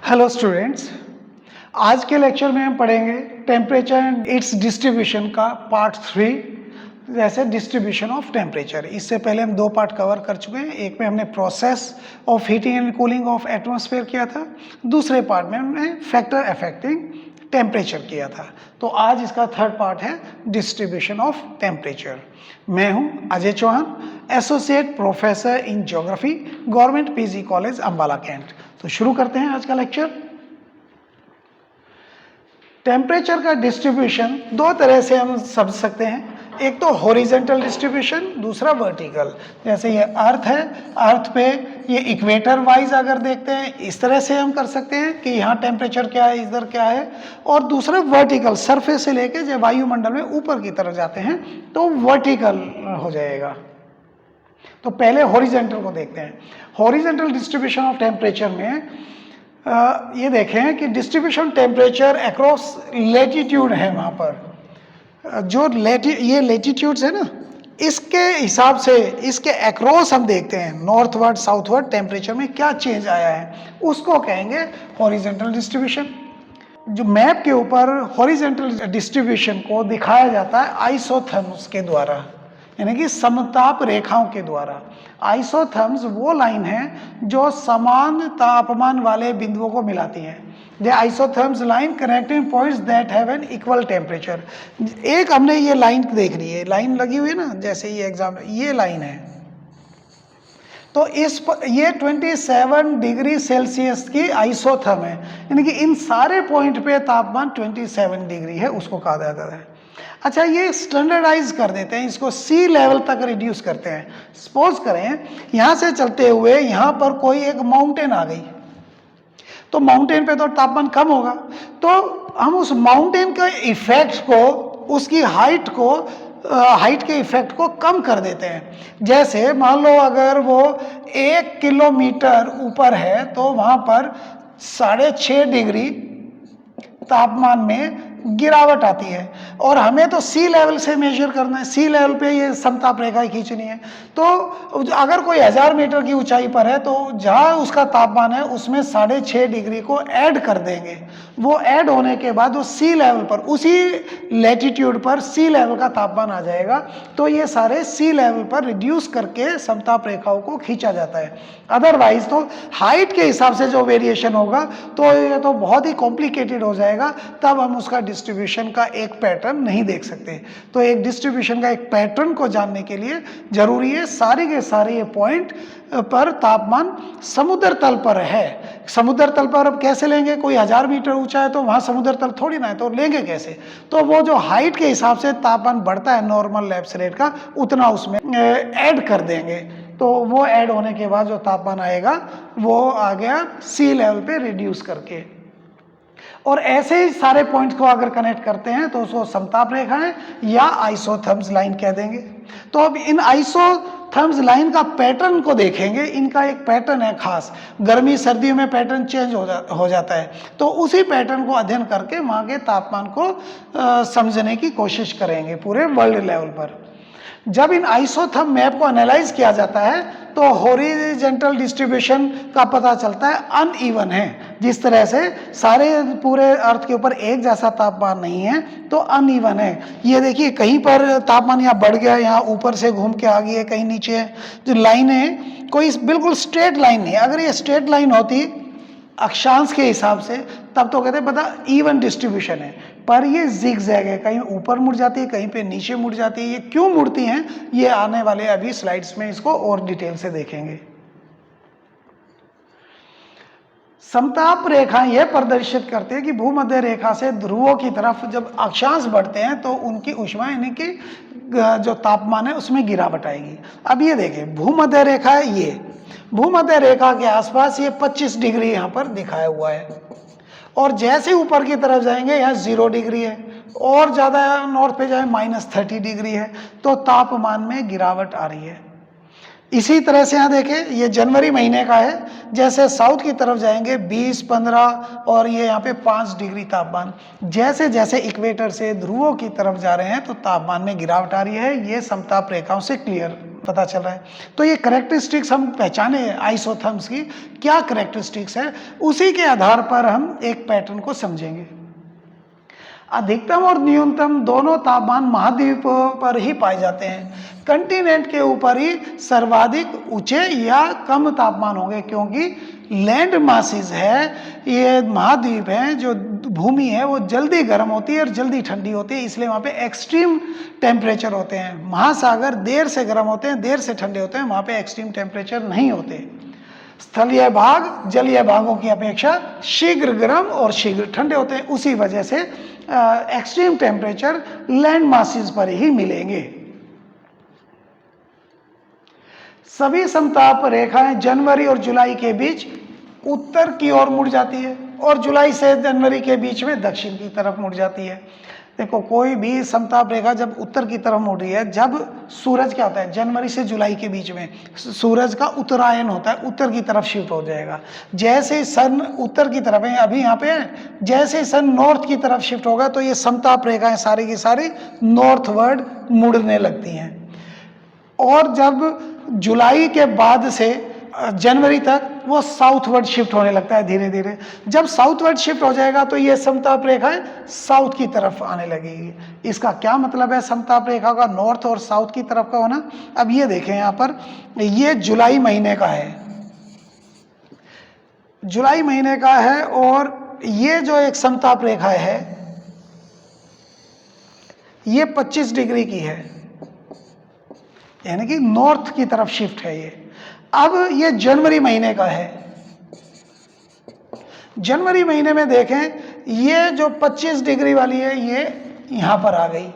Hello students, आज के lecture में हम पढ़ेंगे टेम्परेचर एंड इट्स डिस्ट्रीब्यूशन का पार्ट 3, जैसे डिस्ट्रीब्यूशन ऑफ टेम्परेचर। इससे पहले हम दो पार्ट कवर कर चुके हैं। एक में हमने process of heating and cooling of atmosphere किया था, दूसरे पार्ट में हमने फैक्टर अफेक्टिंग टेम्परेचर किया था। तो आज इसका थर्ड पार्ट है डिस्ट्रीब्यूशन ऑफ टेम्परेचर। मैं हूं Ajay Chauhan, associate professor in geography, government PG college Ambala cantt. तो शुरू करते हैं आज का लेक्चर। टेम्परेचर का डिस्ट्रीब्यूशन दो तरह से हम समझ सकते हैं, एक तो हॉरिजॉन्टल डिस्ट्रीब्यूशन, दूसरा वर्टिकल। जैसे ये अर्थ है, अर्थ पे ये इक्वेटर वाइज अगर देखते हैं इस तरह से हम कर सकते हैं कि यहाँ टेम्परेचर क्या है, इधर क्या है। और दूसरा वर्टिकल, सरफेस से लेके जब वायुमंडल में ऊपर की तरफ जाते हैं तो वर्टिकल हो जाएगा। तो पहले हॉरिजॉन्टल को देखते हैं। हॉरिजॉन्टल डिस्ट्रीब्यूशन ऑफ टेम्परेचर में ये देखें कि डिस्ट्रीब्यूशन टेम्परेचर अक्रॉस लेटीट्यूड है। वहाँ पर जो ये लेटीट्यूड्स है ना, इसके हिसाब से इसके अक्रॉस हम देखते हैं नॉर्थवर्ड साउथवर्ड टेम्परेचर में क्या चेंज आया है, उसको कहेंगे हॉरिजॉन्टल डिस्ट्रीब्यूशन। जो मैप के ऊपर हॉरिजॉन्टल डिस्ट्रीब्यूशन को दिखाया जाता है आइसोथर्म्स के द्वारा, यानी कि समताप रेखाओं के द्वारा। आइसोथर्म्स वो लाइन है जो समान तापमान वाले बिंदुओं को मिलाती है। The isotherms line connecting points that have an equal temperature. एक हमने ये लाइन देख रही है, लाइन लगी हुई है ना, जैसे ये एग्जाम, ये लाइन है। तो ये 27 डिग्री सेल्सियस की आइसोथर्म है, यानी कि इन सारे पॉइंट पे तापमान 27 डिग्री है, उसको कहा जाता है। अच्छा, ये स्टैंडर्डाइज कर देते हैं, इसको सी लेवल तक रिड्यूस करते हैं। सपोज करें यहाँ से चलते हुए यहाँ पर कोई एक माउंटेन आ गई, तो माउंटेन पे तो तापमान कम होगा, तो हम उस माउंटेन के इफेक्ट को, उसकी हाइट को, हाइट के इफेक्ट को कम कर देते हैं। जैसे मान लो अगर वो 1 किलोमीटर ऊपर है तो वहाँ पर 6.5 डिग्री तापमान में गिरावट आती है, और हमें तो सी लेवल से मेजर करना है, सी लेवल पे ये समताप रेखाएं खींचनी है। तो अगर कोई 1000 मीटर की ऊंचाई पर है तो जहाँ उसका तापमान है उसमें 6.5 डिग्री को ऐड कर देंगे। वो ऐड होने के बाद वो सी लेवल पर, उसी लेटीट्यूड पर सी लेवल का तापमान आ जाएगा। तो ये सारे सी लेवल पर रिड्यूस करके समताप रेखाओं को खींचा जाता है। अदरवाइज तो हाइट के हिसाब से जो वेरिएशन होगा तो ये तो बहुत ही कॉम्प्लिकेटेड हो जाएगा, तब हम उसका डिस्ट्रीब्यूशन का एक पैटर्न नहीं देख सकते। तो एक डिस्ट्रीब्यूशन का एक पैटर्न को जानने के लिए जरूरी है सारे के सारे ये पॉइंट पर तापमान समुद्र तल पर है। समुद्र तल पर अब कैसे लेंगे, कोई 1000 मीटर ऊंचा है तो वहां समुद्र तल थोड़ी ना है, तो लेंगे कैसे। तो वो जो हाइट के हिसाब से तापमान बढ़ता है नॉर्मल लैप्स रेट का, उतना उसमें ऐड कर देंगे। तो वो ऐड होने के बाद जो तापमान आएगा वो आ गया सी लेवल पे रिड्यूस करके। और ऐसे ही सारे पॉइंट्स को अगर कनेक्ट करते हैं तो उसको समताप रेखाएं या आइसोथर्म्स लाइन कह देंगे। तो अब इन आइसोथर्म्स लाइन का पैटर्न को देखेंगे। इनका एक पैटर्न है खास, गर्मी सर्दियों में पैटर्न चेंज हो जाता है। तो उसी पैटर्न को अध्ययन करके वहाँ के तापमान को समझने की कोशिश करेंगे पूरे वर्ल्ड लेवल पर। जब इन आइसोथर्म मैप को एनालाइज किया जाता है तो हॉरिजॉन्टल डिस्ट्रीब्यूशन का पता चलता है अनइवन है। जिस तरह से सारे पूरे अर्थ के ऊपर एक जैसा तापमान नहीं है तो अनइवन है। ये देखिए कहीं पर तापमान यहाँ बढ़ गया, यहाँ ऊपर से घूम के आ गई है, कहीं नीचे है। जो लाइन है कोई बिल्कुल स्ट्रेट लाइन नहीं है। अगर ये स्ट्रेट लाइन होती अक्षांश के हिसाब से तब तो कहते पता इवन डिस्ट्रीब्यूशन है, पर ये जिगजैग है, कहीं ऊपर मुड़ जाती है, कहीं पे नीचे मुड़ जाती है। ये क्यों मुड़ती हैं, ये आने वाले अभी स्लाइड्स में इसको और डिटेल से देखेंगे। समताप रेखा यह प्रदर्शित करते हैं कि भूमध्य रेखा से ध्रुवों की तरफ जब अक्षांश बढ़ते हैं तो उनकी ऊष्मा यानी कि जो तापमान है उसमें गिरावट आएगी। अब ये देखें भूमध्य रेखा है, ये भूमध्य रेखा के आसपास ये 25 डिग्री यहाँ पर दिखाया हुआ है, और जैसे ऊपर की तरफ जाएंगे यहाँ 0 डिग्री है, और ज़्यादा नॉर्थ पे जाए -30 डिग्री है। तो तापमान में गिरावट आ रही है। इसी तरह से यहाँ देखें ये जनवरी महीने का है, जैसे साउथ की तरफ जाएंगे 20, 15 और ये यहाँ पे 5 डिग्री तापमान। जैसे जैसे इक्वेटर से ध्रुवों की तरफ जा रहे हैं तो तापमान में गिरावट आ रही है। ये समताप रेखाओं से क्लियर पता चल रहा है। तो ये करेक्टरिस्टिक्स हम पहचाने आइसोथर्म्स की क्या करेक्टरिस्टिक्स है, उसी के आधार पर हम एक पैटर्न को समझेंगे। अधिकतम और न्यूनतम दोनों तापमान महाद्वीपों पर ही पाए जाते हैं। कंटिनेंट के ऊपर ही सर्वाधिक ऊंचे या कम तापमान होंगे, क्योंकि लैंड मासिस है, ये महाद्वीप हैं, जो भूमि है वो जल्दी गर्म होती है और जल्दी ठंडी होती है, इसलिए वहाँ पे एक्सट्रीम टेम्परेचर होते हैं। महासागर देर से गर्म होते हैं, देर से ठंडे होते हैं, वहाँ पे एक्सट्रीम टेम्परेचर नहीं होते। स्थलीय भाग जलीय भागों की अपेक्षा शीघ्र गर्म और शीघ्र ठंडे होते हैं, उसी वजह से एक्सट्रीम टेम्परेचर लैंड मासिस पर ही मिलेंगे। सभी समताप रेखाएं जनवरी और जुलाई के बीच उत्तर की ओर मुड़ जाती है और जुलाई से जनवरी के बीच में दक्षिण की तरफ मुड़ जाती है। देखो, कोई भी समताप रेखा जब उत्तर की तरफ मुड़ रही है, जब सूरज क्या होता है, जनवरी से जुलाई के बीच में सूरज का उत्तरायण होता है, उत्तर की तरफ शिफ्ट हो जाएगा। जैसे सन उत्तर की तरफ है, अभी यहाँ पे है, जैसे सन नॉर्थ की तरफ शिफ्ट होगा तो ये समताप रेखाएं सारी की सारी नॉर्थवर्ड मुड़ने लगती हैं। और जब जुलाई के बाद से जनवरी तक वो साउथवर्ड शिफ्ट होने लगता है धीरे धीरे। जब साउथवर्ड शिफ्ट हो जाएगा तो ये समताप रेखाएं साउथ की तरफ आने लगेगी। इसका क्या मतलब है समताप रेखा का नॉर्थ और साउथ की तरफ का होना? अब ये देखें, यहाँ पर ये जुलाई महीने का है, जुलाई महीने का है, और ये जो एक समताप रेखा है ये 25 डिग्री की है, यानी कि नॉर्थ की तरफ शिफ्ट है ये। अब ये जनवरी महीने का है। जनवरी महीने में देखें, ये जो 25 डिग्री वाली है ये यहां पर आ गई,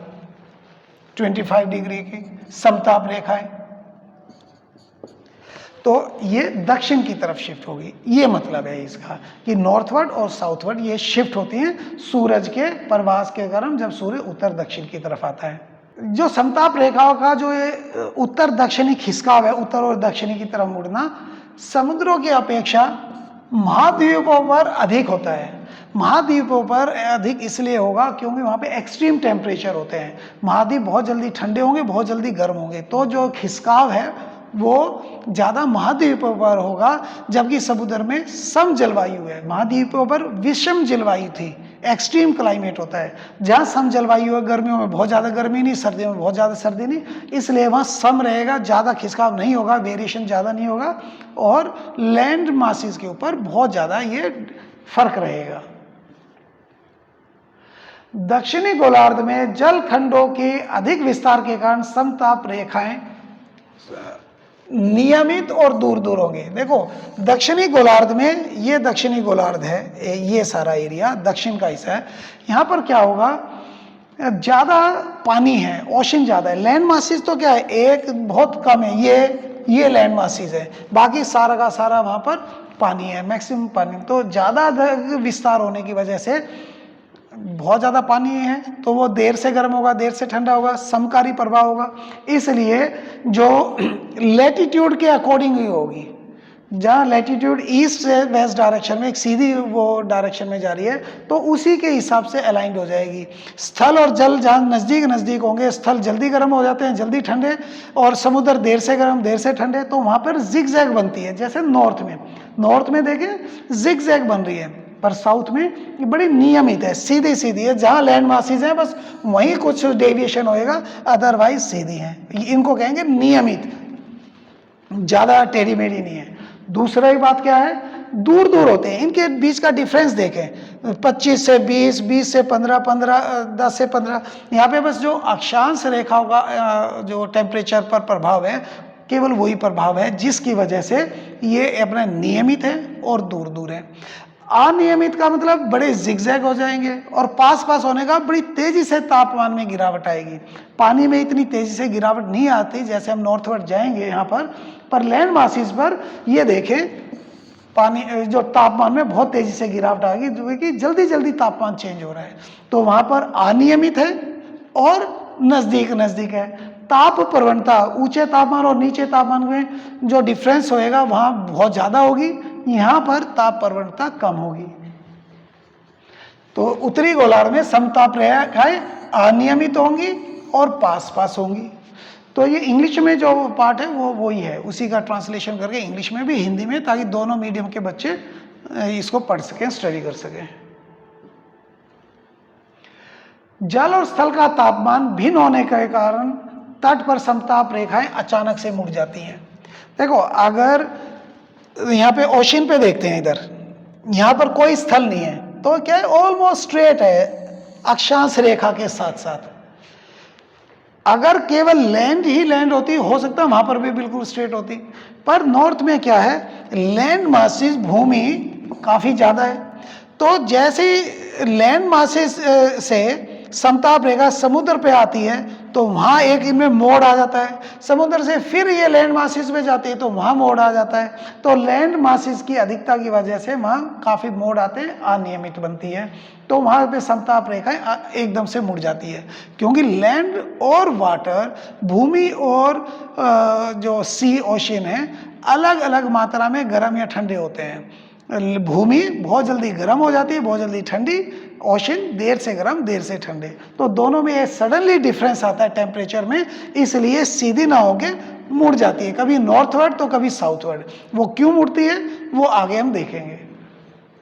25 डिग्री की समताप रेखाएं, तो ये दक्षिण की तरफ शिफ्ट होगी। ये मतलब है इसका कि नॉर्थवर्ड और साउथवर्ड ये शिफ्ट होती हैं सूरज के प्रवास के कारण, जब सूर्य उत्तर दक्षिण की तरफ आता है। जो समताप रेखाओं का जो ये उत्तर दक्षिणी खिसकाव है, उत्तर और दक्षिणी की तरफ मुड़ना, समुद्रों की अपेक्षा महाद्वीपों पर अधिक होता है। महाद्वीपों पर अधिक इसलिए होगा क्योंकि वहाँ पे एक्सट्रीम टेम्परेचर होते हैं। महाद्वीप बहुत जल्दी ठंडे होंगे, बहुत जल्दी गर्म होंगे, तो जो खिसकाव है वो ज़्यादा महाद्वीपों पर होगा, जबकि समुद्र में सम जलवायु है। महाद्वीपों पर विषम जलवायु थी, एक्सट्रीम क्लाइमेट होता है। जहाँ सम जलवायु है, गर्मियों में बहुत ज़्यादा गर्मी नहीं, सर्दियों में बहुत ज़्यादा सर्दी नहीं, इसलिए वहाँ सम रहेगा, ज़्यादा खिसकाव नहीं होगा, वेरिएशन ज़्यादा नहीं होगा, और लैंड मासिस के ऊपर बहुत ज़्यादा ये फर्क रहेगा। दक्षिणी गोलार्ध में जल खंडों के अधिक विस्तार के कारण समताप रेखाएं नियमित और दूर दूर होंगे। देखो, दक्षिणी गोलार्ध में, ये दक्षिणी गोलार्ध है, ये सारा एरिया दक्षिण का हिस्सा है, यहाँ पर क्या होगा, ज़्यादा पानी है, ओशन ज़्यादा है। लैंड मासिस तो क्या है, एक बहुत कम है, ये लैंड मासिस है, बाकी सारा का सारा वहाँ पर पानी है, मैक्सिमम पानी। तो ज़्यादा विस्तार होने की वजह से बहुत ज़्यादा पानी है, तो वो देर से गर्म होगा, देर से ठंडा होगा, समकारी प्रभाव होगा। इसलिए जो लैटिट्यूड के अकॉर्डिंग ही होगी, जहाँ लैटिट्यूड ईस्ट से वेस्ट डायरेक्शन में एक सीधी वो डायरेक्शन में जा रही है, तो उसी के हिसाब से अलाइंड हो जाएगी। स्थल और जल जहाँ नज़दीक नज़दीक होंगे, स्थल जल्दी गर्म हो जाते हैं, जल्दी ठंडे, और समुद्र देर से गर्म, देर से ठंडे, तो वहाँ पर जिग जैग बनती है। जैसे नॉर्थ में देखें जिग जैग बन रही है, पर साउथ में ये बड़ी नियमित है, सीधी सीधी है। जहाँ लैंड मासिस है बस वहीं कुछ डेविएशन होएगा, अदरवाइज सीधी है। इनको कहेंगे नियमित, ज़्यादा टेढ़ी मेढ़ी नहीं है। दूसरा ही बात क्या है, दूर दूर होते हैं, इनके बीच का डिफरेंस देखें, 25 से 20, 20 से 15, 10 से 15। यहाँ पे बस जो अक्षांश रेखाओं का जो टेम्परेचर पर प्रभाव है, केवल वही प्रभाव है जिसकी वजह से ये अपना नियमित है और दूर दूर है। अनियमित का मतलब बड़े जिगजैग हो जाएंगे, और पास पास होने का बड़ी तेजी से तापमान में गिरावट आएगी। पानी में इतनी तेजी से गिरावट नहीं आती, जैसे हम नॉर्थवर्ड जाएंगे यहाँ पर लैंड मासिस पर ये देखें, पानी जो तापमान में बहुत तेजी से गिरावट आएगी, जो कि जल्दी जल्दी तापमान चेंज हो रहा है, तो वहाँ पर अनियमित है और नज़दीक नज़दीक है। ताप प्रवणता ऊंचे तापमान और नीचे तापमान में जो डिफरेंस होएगा वहाँ बहुत ज़्यादा होगी, यहाँ पर ताप प्रवणता कम होगी। तो उत्तरी गोलार्ध में समताप रेखाएं अनियमित होंगी और पास पास होंगी। तो ये इंग्लिश में जो पार्ट है वो वही है, उसी का ट्रांसलेशन करके इंग्लिश में भी हिंदी में, ताकि दोनों मीडियम के बच्चे इसको पढ़ सकें, स्टडी कर सकें। जल और स्थल का तापमान भिन्न होने के कारण तट पर समताप रेखाएं अचानक से मुड़ जाती हैं। देखो, अगर यहाँ पे ओशन पे देखते हैं, इधर यहाँ पर कोई स्थल नहीं है, तो क्या है, ऑलमोस्ट स्ट्रेट है अक्षांश रेखा के साथ साथ। अगर केवल लैंड ही लैंड होती, हो सकता है वहां पर भी बिल्कुल स्ट्रेट होती, पर नॉर्थ में क्या है, लैंड मासेस, भूमि काफी ज्यादा है, तो जैसे लैंड मासेस से समताप रेखा समुद्र पे आती है तो वहां एक इनमें मोड़ आ जाता है, समुद्र से फिर ये लैंड मासेस में जाती है तो वहां मोड़ आ जाता है। तो लैंड मासेस की अधिकता की वजह से वहां काफी मोड़ आते हैं, अनियमित बनती है, तो वहां पे समताप रेखाएं एकदम से मुड़ जाती है, क्योंकि लैंड और वाटर, भूमि और जो सी ओशन है, अलग अलग मात्रा में गर्म या ठंडे होते हैं। भूमि बहुत जल्दी गर्म हो जाती है, बहुत जल्दी ठंडी, ओशन देर से गर्म देर से ठंडे, तो दोनों में ये सडनली डिफरेंस आता है टेम्परेचर में, इसलिए सीधी ना होके मुड़ जाती है, कभी नॉर्थवर्ड तो कभी साउथवर्ड। वो क्यों मुड़ती है वो आगे हम देखेंगे।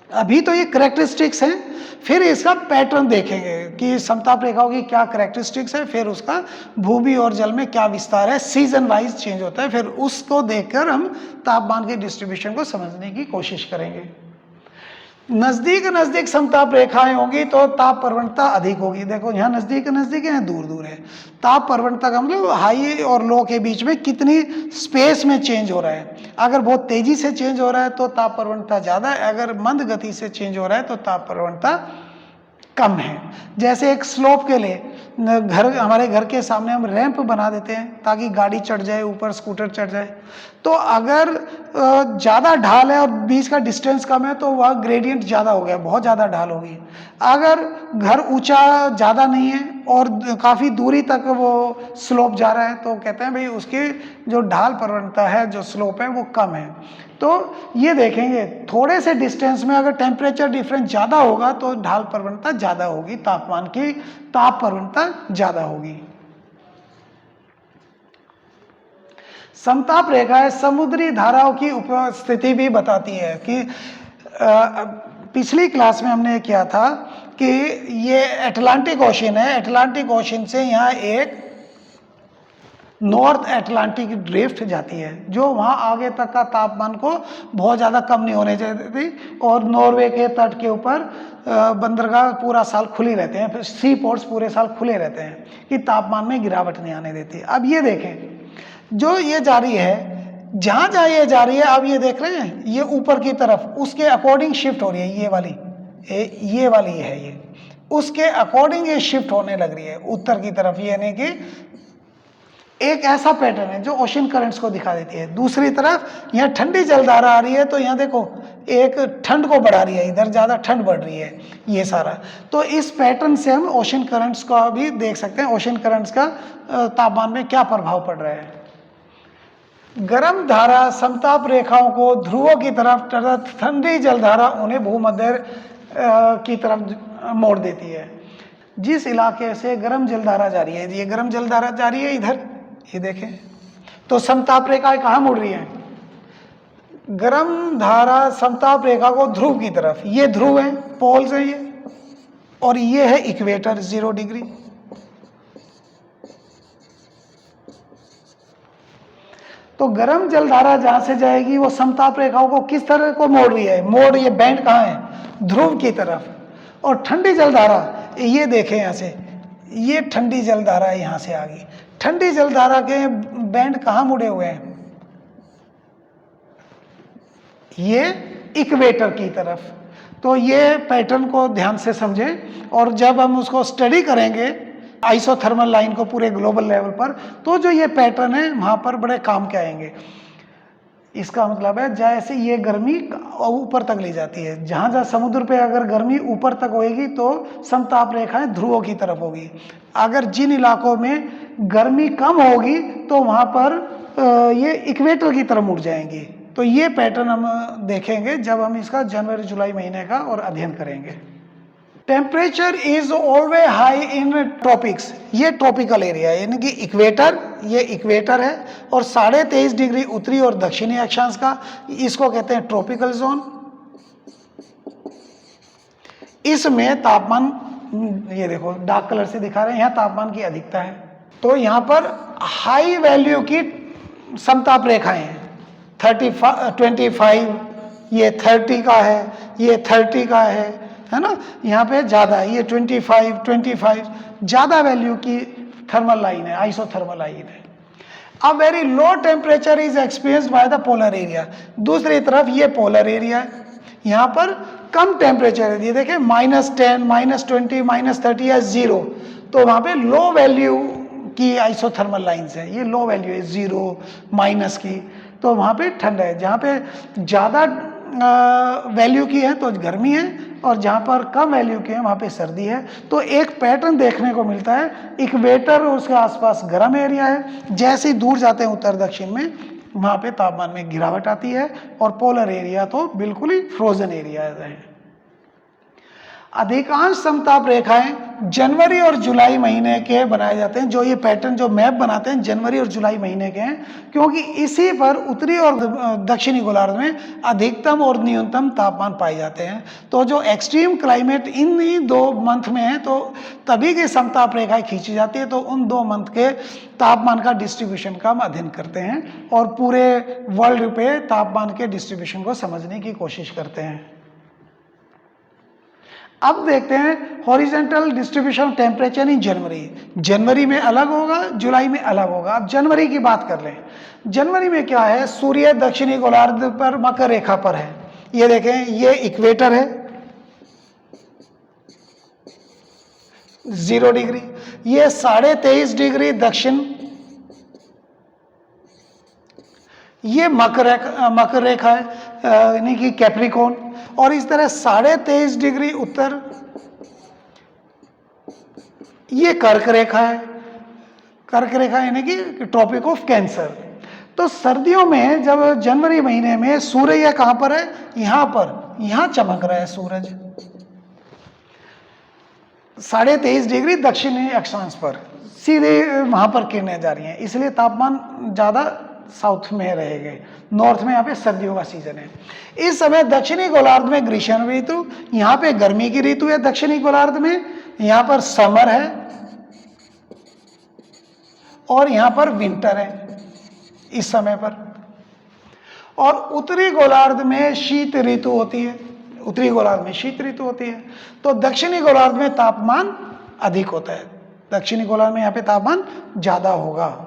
अभी तो ये करेक्टरिस्टिक्स हैं, फिर इसका पैटर्न देखेंगे कि समताप रेखाओं की क्या करेक्टरिस्टिक्स है, फिर उसका भूमि और जल में क्या विस्तार है, सीजन वाइज चेंज होता है, फिर उसको देखकर हम तापमान के डिस्ट्रीब्यूशन को समझने की कोशिश करेंगे। नजदीक नजदीक समताप रेखाएं होंगी तो ताप प्रवणता अधिक होगी। देखो, यहाँ नजदीक नजदीक है, दूर दूर है। ताप प्रवणता का मतलब हाई और लो के बीच में कितनी स्पेस में चेंज हो रहा है। अगर बहुत तेजी से चेंज हो रहा है तो ताप प्रवणता ज्यादा है, अगर मंद गति से चेंज हो रहा है तो ताप प्रवणता कम है। जैसे एक स्लोप के लिए हमारे घर के सामने हम रैंप बना देते हैं ताकि गाड़ी चढ़ जाए, ऊपर स्कूटर चढ़ जाए, तो अगर ज़्यादा ढाल है और बीच का डिस्टेंस कम है तो वह ग्रेडियंट ज़्यादा हो गया, बहुत ज़्यादा ढाल होगी। अगर घर ऊंचा ज़्यादा नहीं है और काफ़ी दूरी तक वो स्लोप जा रहा है तो कहते हैं भाई उसकी जो ढाल प्रवणता है, जो स्लोप है वो कम है। तो ये देखेंगे थोड़े से डिस्टेंस में अगर टेम्परेचर डिफरेंस ज़्यादा होगा तो ढाल प्रवणता ज़्यादा होगी, तापमान की ताप प्रवणता ज़्यादा होगी। समताप रेखाएं समुद्री धाराओं की उपस्थिति भी बताती है कि पिछली क्लास में हमने किया था कि ये अटलांटिक ओशन है, अटलांटिक ओशन से यहाँ एक नॉर्थ अटलांटिक ड्रिफ्ट जाती है जो वहाँ आगे तक का तापमान को बहुत ज़्यादा कम नहीं होने देती, और नॉर्वे के तट के ऊपर बंदरगाह पूरा साल खुली रहते हैं, सी पोर्ट्स पूरे साल खुले रहते हैं कि तापमान में गिरावट नहीं आने देती। अब ये देखें, जो ये जा रही है, जहाँ जहाँ ये जा रही है, आप ये देख रहे हैं, ये ऊपर की तरफ उसके अकॉर्डिंग शिफ्ट हो रही है, ये वाली है, ये उसके अकॉर्डिंग ये शिफ्ट होने लग रही है उत्तर की तरफ, यानी कि एक ऐसा पैटर्न है जो ओशन करंट्स को दिखा देती है। दूसरी तरफ यहाँ ठंडी जलधारा आ रही है तो यहाँ देखो एक ठंड को बढ़ा रही है, इधर ज़्यादा ठंड बढ़ रही है, ये सारा। तो इस पैटर्न से हम ओशन करंट्स को भी देख सकते हैं, ओशन करंट्स का तापमान में क्या प्रभाव पड़ रहा है। गर्म धारा समताप रेखाओं को ध्रुवों की तरफ तथा ठंडी जलधारा उन्हें भूमध्य की तरफ मोड़ देती है। जिस इलाके से गर्म जलधारा जा रही है, ये गर्म जलधारा जा रही है इधर, ये देखें, तो समताप रेखा कहाँ मुड़ रही है, गर्म धारा समताप रेखा को ध्रुव की तरफ, ये ध्रुव है, पोल्स है ये, और ये है इक्वेटर 0 डिग्री। तो गर्म जलधारा जहां से जाएगी वो समताप रेखाओं को किस तरह को मोड़ रही है, मोड़ ये बैंड कहाँ है, ध्रुव की तरफ। और ठंडी जलधारा ये देखें यहाँ से, ये ठंडी जलधारा यहाँ से आ गई, ठंडी जलधारा के बैंड कहाँ मुड़े हुए हैं, ये इक्वेटर की तरफ। तो ये पैटर्न को ध्यान से समझें, और जब हम उसको स्टडी करेंगे आइसोथर्मल लाइन को पूरे ग्लोबल लेवल पर, तो जो ये पैटर्न है वहां पर बड़े काम के आएंगे। इसका मतलब है जैसे ये गर्मी ऊपर तक ले जाती है, जहां जहां समुद्र पे अगर गर्मी ऊपर तक होगी तो समताप रेखाएं ध्रुवों की तरफ होगी। अगर जिन इलाकों में गर्मी कम होगी तो वहां पर ये इक्वेटर की तरफ मुड़ जाएंगी। तो ये पैटर्न हम देखेंगे जब हम इसका जनवरी जुलाई महीने का और अध्ययन करेंगे। Temperature is always high in tropics, ये ट्रॉपिकल एरिया है, यानी कि इक्वेटर ये इक्वेटर है और 23.5 डिग्री उत्तरी और दक्षिणी अक्षांश का, इसको कहते हैं ट्रॉपिकल जोन। इसमें तापमान, ये देखो डार्क कलर से दिखा रहे हैं, यहाँ तापमान की अधिकता है। तो यहाँ पर हाई वैल्यू की समताप रेखाएं हैं, 25, ये 30 का है, ये 30 का है ना। यहाँ पे ज़्यादा है, ये 25 ज़्यादा वैल्यू की थर्मल लाइन है, आइसोथर्मल लाइन है। अब very low temperature is experienced by the polar area. दूसरी तरफ ये पोलर एरिया है, यहाँ पर कम टेम्परेचर है, ये देखें -10, -20, -30 या 0, तो वहाँ पे लो वैल्यू की आइसोथर्मल लाइन्स है, ये लो वैल्यू है 0 माइनस की, तो वहाँ पे ठंड है। जहाँ पे ज़्यादा वैल्यू की है तो गर्मी है, और जहाँ पर कम वैल्यू की है वहाँ पे सर्दी है। तो एक पैटर्न देखने को मिलता है, इक्वेटर और उसके आसपास गर्म एरिया है, जैसे ही दूर जाते हैं उत्तर दक्षिण में वहाँ पे तापमान में गिरावट आती है, और पोलर एरिया तो बिल्कुल ही फ्रोजन एरिया है। अधिकांश समताप रेखाएं जनवरी और जुलाई महीने के बनाए जाते हैं। जो ये पैटर्न, जो मैप बनाते हैं, जनवरी और जुलाई महीने के हैं, क्योंकि इसी पर उत्तरी और दक्षिणी गोलार्ध में अधिकतम और न्यूनतम तापमान पाए जाते हैं। तो जो extreme climate in he 2 month में है, तो तभी की समताप रेखाएं खींची जाती है। तो उन 2 मंथ के तापमान का डिस्ट्रीब्यूशन का हम अध्ययन करते हैं और पूरे वर्ल्ड पे तापमान के डिस्ट्रीब्यूशन को समझने की कोशिश करते हैं। अब देखते हैं horizontal distribution of temperature in January. जनवरी में अलग होगा, जुलाई में अलग होगा। अब जनवरी की बात कर लें। जनवरी में क्या है, सूर्य दक्षिणी गोलार्ध पर मकर रेखा पर है। ये देखें, ये इक्वेटर है 0 डिग्री, ये 23.5 दक्षिण, ये मकर रेखा है, यानी कि कैप्रिकॉर्न, और इस तरह 23.5 उत्तर, ये कर्क रेखा है, कर्क रेखा यानी कि ट्रॉपिक ऑफ कैंसर। तो सर्दियों में जब जनवरी महीने में सूर्य कहां पर है, यहां पर, यहां चमक रहा है सूरज 23.5 दक्षिणी अक्षांश पर, सीधे वहां पर किरणें जा रही हैं, इसलिए तापमान ज्यादा साउथ में रहेंगे। नॉर्थ में यहाँ पे सर्दियों का सीजन है। इस समय दक्षिणी गोलार्ध में ग्रीष्म ऋतु, यहाँ पे गर्मी की ऋतु है दक्षिणी गोलार्ध में, यहाँ पर समर है और यहाँ पर विंटर है इस समय पर। और उत्तरी गोलार्ध में शीत ऋतु होती है, उत्तरी गोलार्ध में शीत ऋतु होती है। तो दक्षिणी गोलार्ध में तापमान अधिक होता है, दक्षिणी गोलार्ध में यहाँ पे तापमान ज्यादा होगा।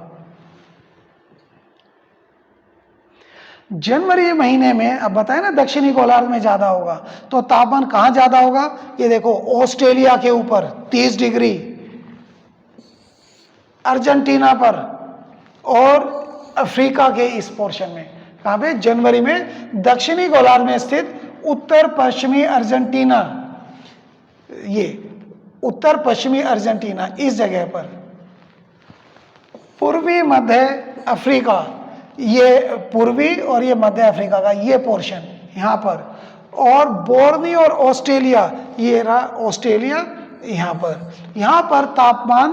जनवरी महीने में, अब बताए ना दक्षिणी गोलार्ध में ज्यादा होगा, तो तापमान कहां ज्यादा होगा, ये देखो ऑस्ट्रेलिया के ऊपर 30 डिग्री, अर्जेंटीना पर, और अफ्रीका के इस पोर्शन में। कहां पे, जनवरी में दक्षिणी गोलार्ध में स्थित उत्तर पश्चिमी अर्जेंटीना, ये उत्तर पश्चिमी अर्जेंटीना इस जगह पर, पूर्वी मध्य अफ्रीका, ये पूर्वी और ये मध्य अफ्रीका का ये पोर्शन यहाँ पर, और बोर्नियो और ऑस्ट्रेलिया, ये रहा ऑस्ट्रेलिया यहाँ पर तापमान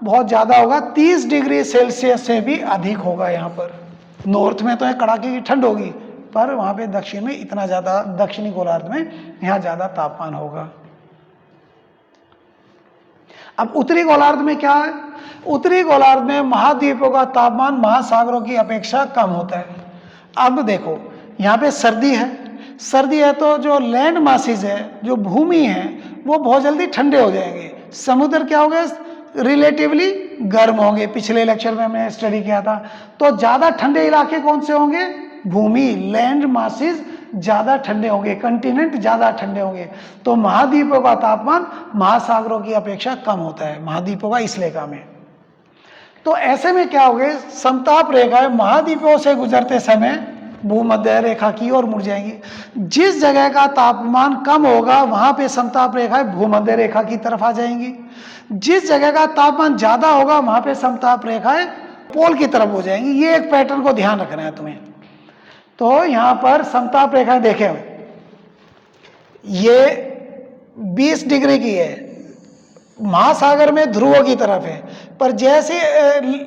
बहुत ज़्यादा होगा, 30 डिग्री सेल्सियस से भी अधिक होगा। यहाँ पर नॉर्थ में तो है कड़ाके की ठंड होगी, पर वहाँ पे दक्षिण में इतना ज़्यादा, दक्षिणी गोलार्ध में यहाँ ज़्यादा तापमान होगा। अब उत्तरी गोलार्ध में क्या है, उत्तरी गोलार्ध में महाद्वीपों का तापमान महासागरों की अपेक्षा कम होता है। अब देखो यहाँ पे सर्दी है तो जो लैंड मासेस है, जो भूमि है, वो बहुत जल्दी ठंडे हो जाएंगे। समुद्र क्या हो गए, रिलेटिवली गर्म होंगे। पिछले लेक्चर में हमने स्टडी किया था। तो ज्यादा ठंडे इलाके कौन से होंगे, भूमि, लैंड मासेस ज्यादा ठंडे होंगे, कंटिनेंट ज्यादा ठंडे होंगे। तो महाद्वीपों का तापमान महासागरों की अपेक्षा कम होता है, महाद्वीपों का इस रेखा में। तो ऐसे में क्या होगा, समताप रेखाएं महाद्वीपों से गुजरते समय भूमध्य रेखा की ओर मुड़ जाएंगी। जिस जगह का तापमान कम होगा वहां पे समताप रेखाएं भूमध्य रेखा की तरफ आ जाएंगी। जिस जगह का तापमान ज्यादा होगा वहां पे समताप रेखाएं पोल की तरफ हो जाएंगी। ये एक पैटर्न को ध्यान रखना है तुम्हें। तो यहां पर समताप रेखाएं देखें, ये 20 डिग्री की है महासागर में ध्रुवों की तरफ है, पर जैसे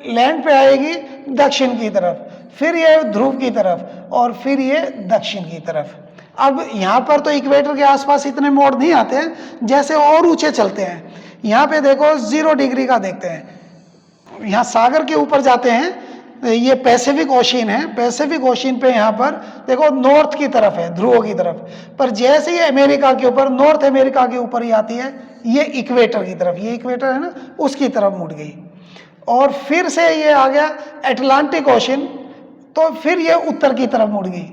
लैंड पे आएगी दक्षिण की तरफ, फिर ये ध्रुव की तरफ और फिर ये दक्षिण की तरफ। अब यहाँ पर तो इक्वेटर के आसपास इतने मोड़ नहीं आते हैं, जैसे और ऊंचे चलते हैं यहाँ पे देखो 0 डिग्री का देखते हैं, यहाँ सागर के ऊपर जाते हैं, ये पैसिफिक ओशियन है, पैसिफिक ओशियन पे यहाँ पर देखो नॉर्थ की तरफ है, ध्रुवों की तरफ, पर जैसे ही अमेरिका के ऊपर, नॉर्थ अमेरिका के ऊपर ही आती है, ये इक्वेटर की तरफ, ये इक्वेटर है ना, उसकी तरफ मुड़ गई। और फिर से ये आ गया अटलांटिक ओशियन, तो फिर ये उत्तर की तरफ मुड़ गई,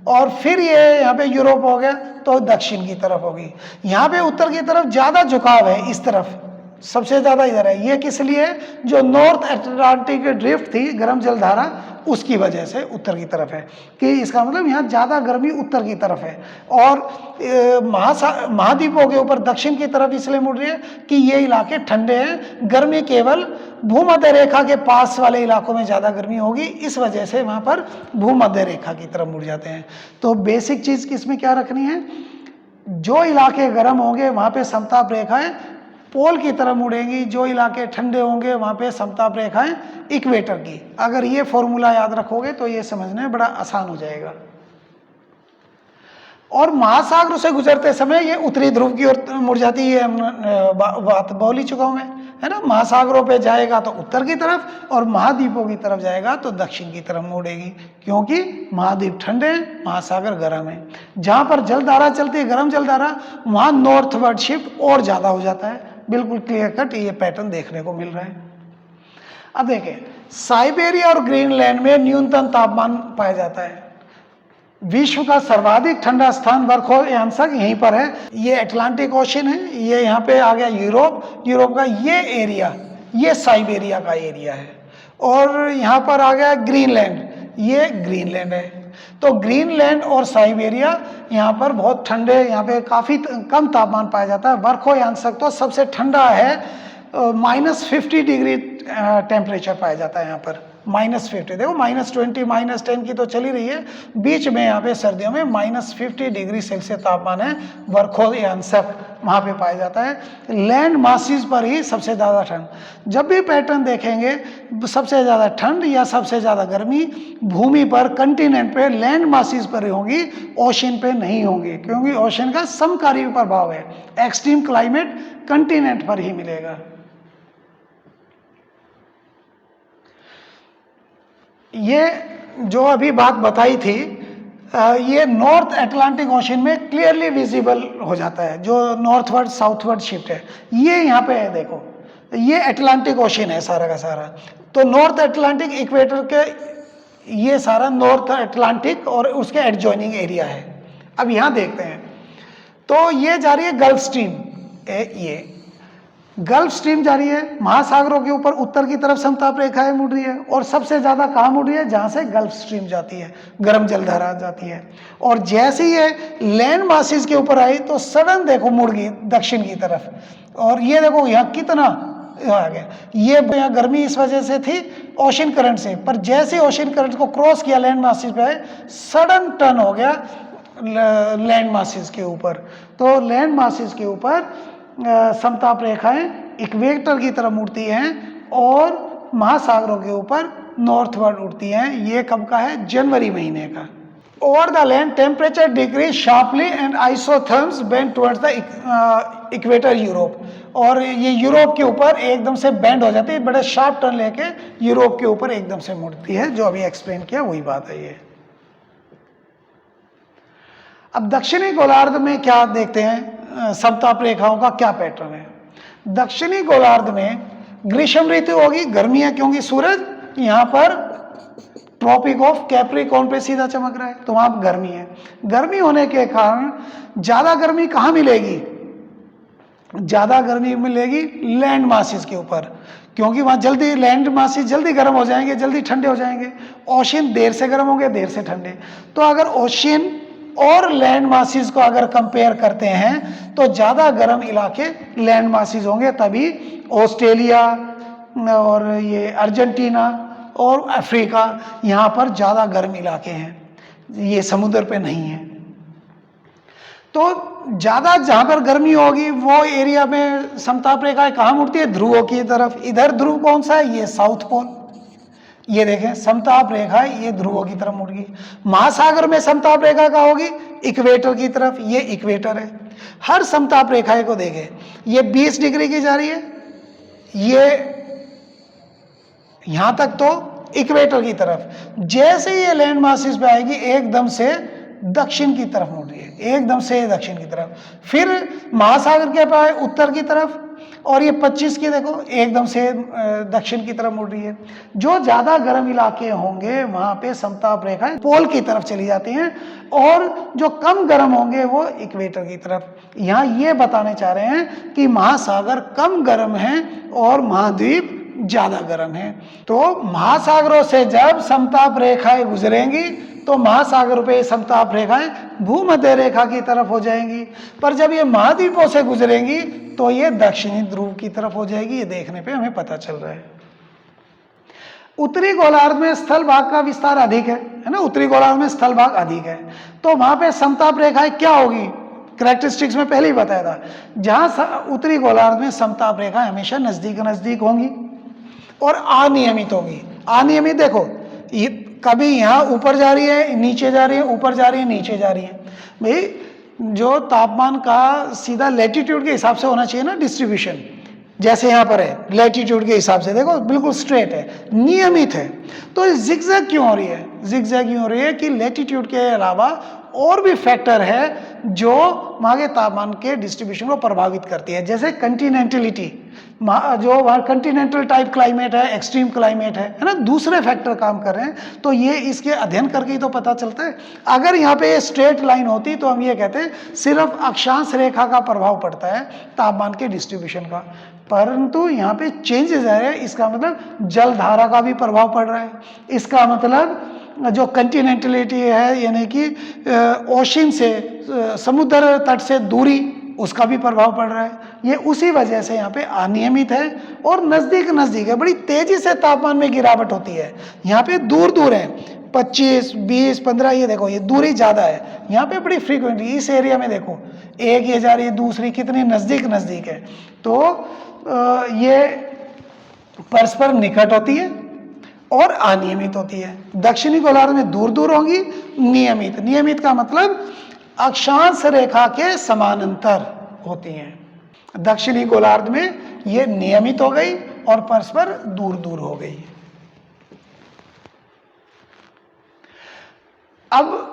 और फिर ये यहाँ पे यूरोप हो गया तो दक्षिण की तरफ होगी। यहाँ पे उत्तर की तरफ ज्यादा झुकाव है, इस तरफ सबसे ज्यादा इधर है। ये किस लिए? जो नॉर्थ अटलांटिक ड्रिफ्ट थी, गर्म जलधारा, उसकी वजह से उत्तर की तरफ है, कि इसका मतलब यहाँ ज्यादा गर्मी उत्तर की तरफ है। और महाद्वीपों के ऊपर दक्षिण की तरफ इसलिए मुड़ रही है कि ये इलाके ठंडे हैं, गर्मी केवल भूमध्य रेखा के पास वाले इलाकों में ज्यादा गर्मी होगी, इस वजह से वहां पर भूमध्य रेखा की तरफ मुड़ जाते हैं। तो बेसिक चीज किसमें क्या रखनी है? जो इलाके गर्म होंगे वहां पे समताप रेखाएं पोल की तरफ मुड़ेंगी, जो इलाके ठंडे होंगे वहां पे समताप रेखाएं इक्वेटर की। अगर ये फॉर्मूला याद रखोगे तो ये समझने बड़ा आसान हो जाएगा। और महासागर से गुजरते समय ये उत्तरी ध्रुव की ओर मुड़ जाती है, बात बोल ही चुका हूं मैं, है ना। महासागरों पे जाएगा तो उत्तर की तरफ, और महाद्वीपों की तरफ जाएगा तो दक्षिण की तरफ मुड़ेगी, क्योंकि महाद्वीप ठंडे हैं, महासागर गर्म है। जहां पर जलधारा चलती है, गर्म जलधारा, वहां नॉर्थवर्ड शिफ्ट और ज्यादा हो जाता है। बिल्कुल क्लियर कट ये पैटर्न देखने को मिल रहा है। अब देखें, साइबेरिया और ग्रीनलैंड में न्यूनतम तापमान पाया जाता है। विश्व का सर्वाधिक ठंडा स्थान वर्खोयांसक यहीं पर है। ये अटलांटिक ओशियन है, ये यहाँ पे आ गया यूरोप, यूरोप का ये एरिया, ये साइबेरिया का एरिया है। और यहाँ पर आ गया ग्रीनलैंड, ये ग्रीनलैंड है। तो ग्रीनलैंड और साइबेरिया यहाँ पर बहुत ठंडे, यहाँ पे काफी कम तापमान पाया जाता है। वर्खोयांसक तो सबसे ठंडा है, -50 डिग्री टेम्परेचर पाया जाता है यहाँ पर, -50। देखो -20 -10 की तो चली रही है, बीच में यहाँ पे सर्दियों में -50 डिग्री सेल्सियस तापमान है, वर्खोयांसक वहाँ पे पाया जाता है। लैंड मासिस पर ही सबसे ज़्यादा ठंड। जब भी पैटर्न देखेंगे सबसे ज़्यादा ठंड या सबसे ज़्यादा गर्मी भूमि पर, कंटिनेंट पे, लैंड मासिस पर ही होगी, ओशन पे नहीं होंगी, क्योंकि ओशन का समकारी प्रभाव है। एक्सट्रीम क्लाइमेट कंटिनेंट पर ही मिलेगा। ये जो अभी बात बताई थी, ये नॉर्थ अटलांटिक ओशन में क्लियरली विजिबल हो जाता है, जो नॉर्थवर्ड साउथवर्ड शिफ्ट है। ये यहाँ पे है, देखो ये अटलांटिक ओशन है सारा का सारा। तो नॉर्थ अटलांटिक इक्वेटर के, ये सारा नॉर्थ अटलांटिक और उसके एडजॉइनिंग एरिया है। अब यहाँ देखते हैं, तो ये जा रही है गल्फ स्ट्रीम, ये गल्फ स्ट्रीम जा रही है महासागरों के ऊपर, उत्तर की तरफ समताप रेखाएं मुड़ रही है, और सबसे ज्यादा कहाँ मुड़ रही है? जहां से गल्फ स्ट्रीम जाती है, गर्म जलधारा जाती है। और जैसे ही ये लैंड मासिस के ऊपर आई तो सडन देखो मुड़ गई दक्षिण की तरफ। और ये देखो यहाँ कितना आ गया, ये यहाँ गर्मी इस वजह से थी ओशन करंट से, पर जैसे ओशन करंट को क्रॉस किया लैंड मासिस पे आए, सडन टर्न हो गया लैंड मासिस के ऊपर। तो लैंड मासिस के ऊपर समताप रेखाएं इक्वेटर की तरफ मुड़ती हैं और महासागरों के ऊपर नॉर्थवर्ड उड़ती हैं। ये कब का है? जनवरी महीने का। Over the land temperature decrease sharply and isotherms bend towards the equator Europe. और ये यूरोप के ऊपर एकदम से बेंड हो जाती है, बड़े शार्प टर्न लेके यूरोप के ऊपर एकदम से मुड़ती है। जो अभी एक्सप्लेन किया वही बात है ये। अब दक्षिणी गोलार्ध में क्या देखते हैं, समताप रेखाओं का क्या पैटर्न है? दक्षिणी गोलार्ध में ग्रीष्म ऋतु होगी, गर्मी है, क्योंकि सूरज यहाँ पर ट्रॉपिक ऑफ कैप्रिकॉर्न पे सीधा चमक रहा है, तो वहां गर्मी है। गर्मी होने के कारण ज्यादा गर्मी कहाँ मिलेगी? ज्यादा गर्मी मिलेगी लैंड मासिस के ऊपर, क्योंकि वहां जल्दी लैंड मासिस जल्दी गर्म हो जाएंगे, जल्दी ठंडे हो जाएंगे। ओशियन देर से गर्म होंगे, देर से ठंडे। तो अगर ओशियन और लैंड मासिस को अगर कंपेयर करते हैं तो ज्यादा गर्म इलाके लैंड मासिस होंगे, तभी ऑस्ट्रेलिया और ये अर्जेंटीना और अफ्रीका, यहाँ पर ज्यादा गर्म इलाके हैं, ये समुद्र पे नहीं है। तो ज्यादा जहां पर गर्मी होगी वो एरिया में समताप रेखा कहाँ मुड़ती है? ध्रुवों की तरफ। इधर ध्रुव कौन सा है? ये साउथ पोल। ये देखें समताप रेखा ये ध्रुवों की तरफ मुड़ गई। महासागर में समताप रेखा कहाँ होगी? इक्वेटर की तरफ। ये इक्वेटर है। हर समताप रेखा को देखें, ये 20 डिग्री की जा रही है, ये यहां तक तो इक्वेटर की तरफ। जैसे ये लैंड मासिस पे आएगी एकदम से दक्षिण की तरफ मुड़ रही है, एकदम से दक्षिण की तरफ। फिर महासागर के पास उत्तर की तरफ, और ये 25 की देखो एकदम से दक्षिण की तरफ मुड़ रही है। जो ज्यादा गर्म इलाके होंगे वहां पे समताप रेखाएं पोल की तरफ चली जाती हैं, और जो कम गर्म होंगे वो इक्वेटर की तरफ। यहाँ ये बताने चाह रहे हैं कि महासागर कम गर्म है और महाद्वीप ज्यादा गर्म है। तो महासागरों से जब समताप रेखाएं गुजरेंगी तो महासागर पे समताप रेखाएं भूमध्य रेखा की तरफ हो जाएंगी, पर जब ये महाद्वीपों से गुजरेंगी तो ये दक्षिणी ध्रुव की तरफ हो जाएगी। ये देखने पे हमें पता चल रहा है। उत्तरी गोलार्ध में स्थल भाग का विस्तार अधिक है ना, उत्तरी गोलार्ध में स्थल भाग अधिक है, तो वहां पे समताप रेखाएं क्या होगी? कैरेक्टरिस्टिक्स में पहले ही बताया था, जहां उत्तरी गोलार्ध में समताप रेखाएं हमेशा नजदीक नजदीक होंगी और अनियमित होगी। अनियमित देखो, ये कभी यहाँ ऊपर जा रही है, नीचे जा रही है, ऊपर जा रही है, नीचे जा रही है। भाई जो तापमान का सीधा लैटिट्यूड के हिसाब से होना चाहिए ना डिस्ट्रीब्यूशन, जैसे यहाँ पर है लैटिट्यूड के हिसाब से देखो बिल्कुल स्ट्रेट है, नियमित है। तो जिगजैग क्यों हो रही है? जिगजैग क्यों हो रही है कि लैटिट्यूड के अलावा और भी फैक्टर है जो वहाँ के तापमान के डिस्ट्रीब्यूशन को प्रभावित करती है, जैसे कंटिनेंटलिटी, जो वहाँ कंटिनेंटल टाइप क्लाइमेट है, एक्सट्रीम क्लाइमेट है ना, दूसरे फैक्टर काम कर रहे हैं। तो ये इसके अध्ययन करके ही तो पता चलता है। अगर यहाँ पे स्ट्रेट लाइन होती तो हम ये कहते हैं सिर्फ अक्षांश रेखा का प्रभाव पड़ता है तापमान के डिस्ट्रीब्यूशन का, परंतु यहाँ पे चेंजेस है। इसका मतलब जल धारा का भी प्रभाव पड़ रहा है, इसका मतलब जो कंटिनेंटलिटी है यानी कि ओशन से समुद्र तट से दूरी, उसका भी प्रभाव पड़ रहा है। ये उसी वजह से यहाँ पे अनियमित है और नजदीक नजदीक है, बड़ी तेजी से तापमान में गिरावट होती है। यहाँ पे दूर दूर है 25, 20, 15, ये देखो ये दूरी ज्यादा है। यहाँ पे बड़ी फ्रीक्वेंटली इस एरिया में देखो एक ये जा रही है, दूसरी कितनी नजदीक नजदीक है। तो ये परस्पर निकट होती है और अनियमित होती है। दक्षिणी गोलार्ध में दूर दूर होंगी, नियमित। नियमित का मतलब अक्षांश रेखा के समानांतर होती हैं। दक्षिणी गोलार्ध में ये नियमित हो गई और परस्पर दूर दूर हो गई। अब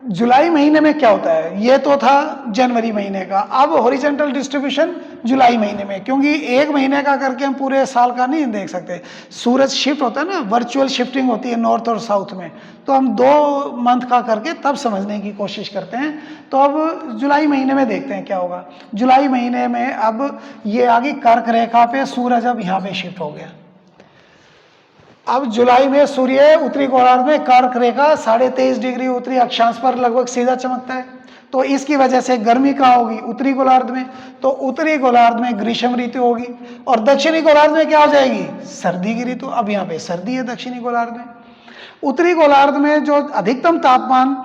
जुलाई महीने में क्या होता है? ये तो था जनवरी महीने का। अब हॉरिजॉन्टल डिस्ट्रीब्यूशन जुलाई महीने में, क्योंकि एक महीने का करके हम पूरे साल का नहीं देख सकते। सूरज शिफ्ट होता है ना, वर्चुअल शिफ्टिंग होती है नॉर्थ और साउथ में, तो हम 2 मंथ का करके तब समझने की कोशिश करते हैं। तो अब जुलाई महीने में देखते हैं क्या होगा। जुलाई महीने में अब ये आगे कर्क रेखा पे सूरज अब यहाँ पे शिफ्ट हो गया। अब जुलाई में सूर्य उत्तरी गोलार्ध में कर्क रेखा 23.5 डिग्री उत्तरी अक्षांश पर लगभग सीधा चमकता है। तो इसकी वजह से गर्मी कहाँ होगी? उत्तरी गोलार्ध में। तो उत्तरी गोलार्ध में ग्रीष्म ऋतु होगी और दक्षिणी गोलार्ध में क्या हो जाएगी? सर्दी की ऋतु। अब यहाँ पे सर्दी है दक्षिणी गोलार्ध में। उत्तरी गोलार्ध में जो अधिकतम तापमान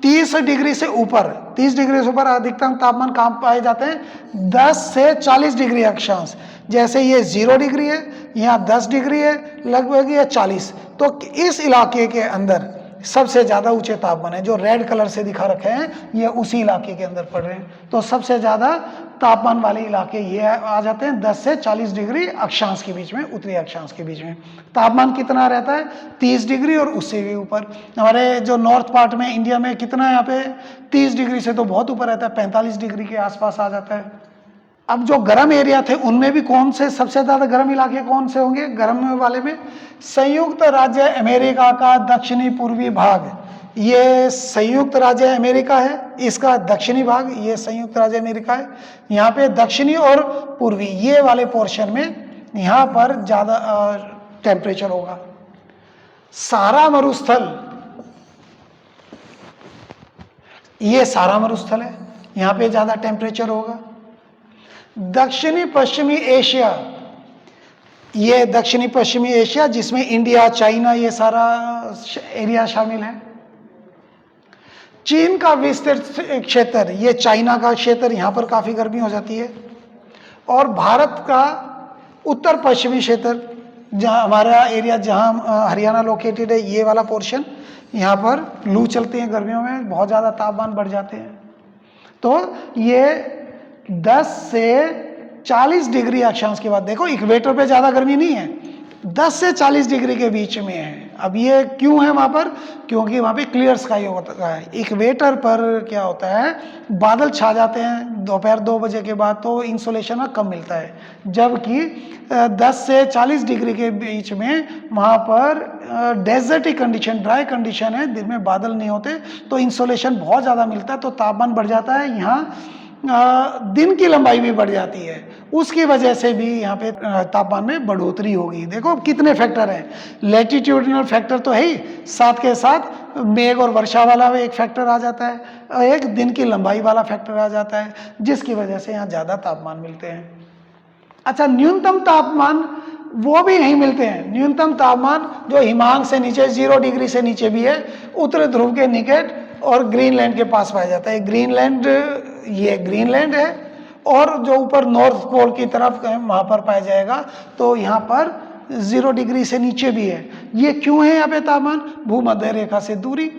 30 डिग्री से ऊपर, 30 डिग्री से ऊपर अधिकतम तापमान कहाँ पाए जाते हैं? 10 से 40 डिग्री अक्षांश। जैसे ये 0 डिग्री है, यहाँ 10 डिग्री है लगभग, या 40। तो इस इलाके के अंदर सबसे ज्यादा ऊंचे तापमान है, जो रेड कलर से दिखा रखे हैं ये उसी इलाके के अंदर पड़ रहे हैं। तो सबसे ज्यादा तापमान वाले इलाके ये आ जाते हैं 10 से 40 डिग्री अक्षांश के बीच में, उत्तरी अक्षांश के बीच में। तापमान कितना रहता है? 30 डिग्री और उससे भी ऊपर। हमारे जो नॉर्थ पार्ट में इंडिया में कितना यहाँ पे 30 डिग्री से तो बहुत ऊपर रहता है, 45 डिग्री के आसपास आ जाता है। अब जो गर्म एरिया थे उनमें भी कौन से सबसे ज्यादा गर्म इलाके कौन से होंगे? गर्म वाले में संयुक्त राज्य अमेरिका का दक्षिणी पूर्वी भाग, ये संयुक्त राज्य अमेरिका है, इसका दक्षिणी भाग ये संयुक्त राज्य अमेरिका है। यहाँ पे दक्षिणी और पूर्वी ये वाले पोर्शन में यहाँ पर ज्यादा टेम्परेचर होगा। सारा मरुस्थल, ये सारा मरुस्थल है, यहाँ पे ज्यादा टेम्परेचर होगा। दक्षिणी पश्चिमी एशिया, ये दक्षिणी पश्चिमी एशिया जिसमें इंडिया, चाइना ये सारा एरिया शामिल है। चीन का विस्तृत क्षेत्र, ये चाइना का क्षेत्र, यहाँ पर काफ़ी गर्मी हो जाती है। और भारत का उत्तर पश्चिमी क्षेत्र, जहाँ हमारा एरिया, जहाँ हरियाणा लोकेटेड है, ये वाला पोर्शन, यहाँ पर लू चलती है गर्मियों में, बहुत ज़्यादा तापमान बढ़ जाते हैं। तो ये 10 से 40 डिग्री अक्षांश के बाद, देखो इक्वेटर पे ज़्यादा गर्मी नहीं है, 10 से 40 डिग्री के बीच में है। अब ये क्यों है वहाँ पर? क्योंकि वहाँ पे क्लियर स्काई होता है। इक्वेटर पर क्या होता है, बादल छा जाते हैं दोपहर 2 बजे के बाद, तो इंसोलेशन कम मिलता है। जबकि 10 से 40 डिग्री के बीच में वहाँ पर डेजर्टी कंडीशन, ड्राई कंडीशन है, दिन में बादल नहीं होते, तो इंसोलेशन बहुत ज़्यादा मिलता है, तो तापमान बढ़ जाता है। यहाँ दिन की लंबाई भी बढ़ जाती है, उसकी वजह से भी यहाँ पे तापमान में बढ़ोतरी होगी। देखो कितने फैक्टर हैं, लैटिट्यूडिनल फैक्टर तो है ही, साथ के साथ मेघ और वर्षा वाला भी एक फैक्टर आ जाता है, और एक दिन की लंबाई वाला फैक्टर आ जाता है, जिसकी वजह से यहाँ ज़्यादा तापमान मिलते हैं। अच्छा, न्यूनतम तापमान वो भी नहीं मिलते हैं। न्यूनतम तापमान जो हिमांक से नीचे 0 डिग्री से नीचे भी है, उत्तरी ध्रुव के निकट और ग्रीनलैंड के पास पाया जाता है। ग्रीनलैंड, ये ग्रीनलैंड है, और जो ऊपर नॉर्थ पोल की तरफ वहाँ पर पाया जाएगा, तो यहाँ पर 0 डिग्री से नीचे भी है। ये क्यों है यहाँ पे तापमान? भूमध्य रेखा से दूरी।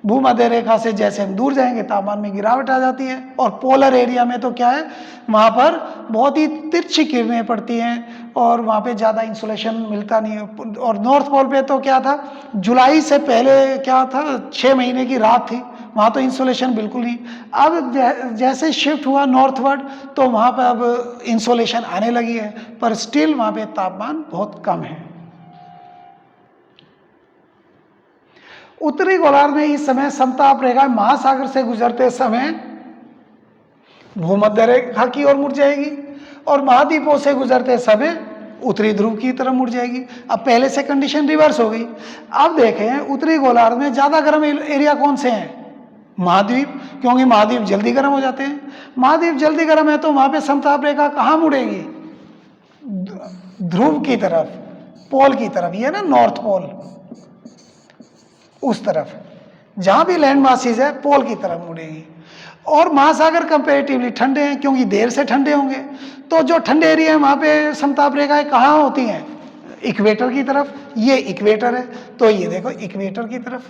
भूमध्य रेखा से जैसे हम दूर जाएंगे तापमान में गिरावट आ जाती है। और पोलर एरिया में तो क्या है, वहाँ पर बहुत ही तिरछी किरणें पड़ती हैं और वहाँ पे ज़्यादा इंसुलेशन मिलता नहीं है। और नॉर्थ पोल पे तो क्या था, जुलाई से पहले क्या था, 6 महीने की रात थी, वहाँ तो इंसुलेशन बिल्कुल नहीं। अब जैसे शिफ्ट हुआ नॉर्थवर्ड, तो वहाँ पर अब इंसुलेशन आने लगी है, पर स्टिल वहाँ पे तापमान बहुत कम है। उत्तरी गोलार्ध में इस समय समताप रेखा महासागर से गुजरते समय भूमध्य रेखा की ओर मुड़ जाएगी, और महाद्वीपों से गुजरते समय उत्तरी ध्रुव की तरफ मुड़ जाएगी। अब पहले से कंडीशन रिवर्स हो गई। अब देखें, उत्तरी गोलार्ध में ज्यादा गर्म एरिया कौन से हैं? महाद्वीप, क्योंकि महाद्वीप जल्दी गर्म हो जाते हैं। महाद्वीप जल्दी गर्म है, तो वहां पे समताप रेखा कहाँ मुड़ेगी? ध्रुव की तरफ, पोल की तरफ, ये ना नॉर्थ पोल, उस तरफ जहां भी लैंड मासीज है, पोल की तरफ मुड़ेगी। और महासागर कंपेरेटिवली ठंडे हैं, क्योंकि देर से ठंडे होंगे, तो जो ठंडे एरिया है वहां पे समताप रेखाएं कहाँ होती हैं? इक्वेटर की तरफ। ये इक्वेटर है, तो ये देखो इक्वेटर की तरफ।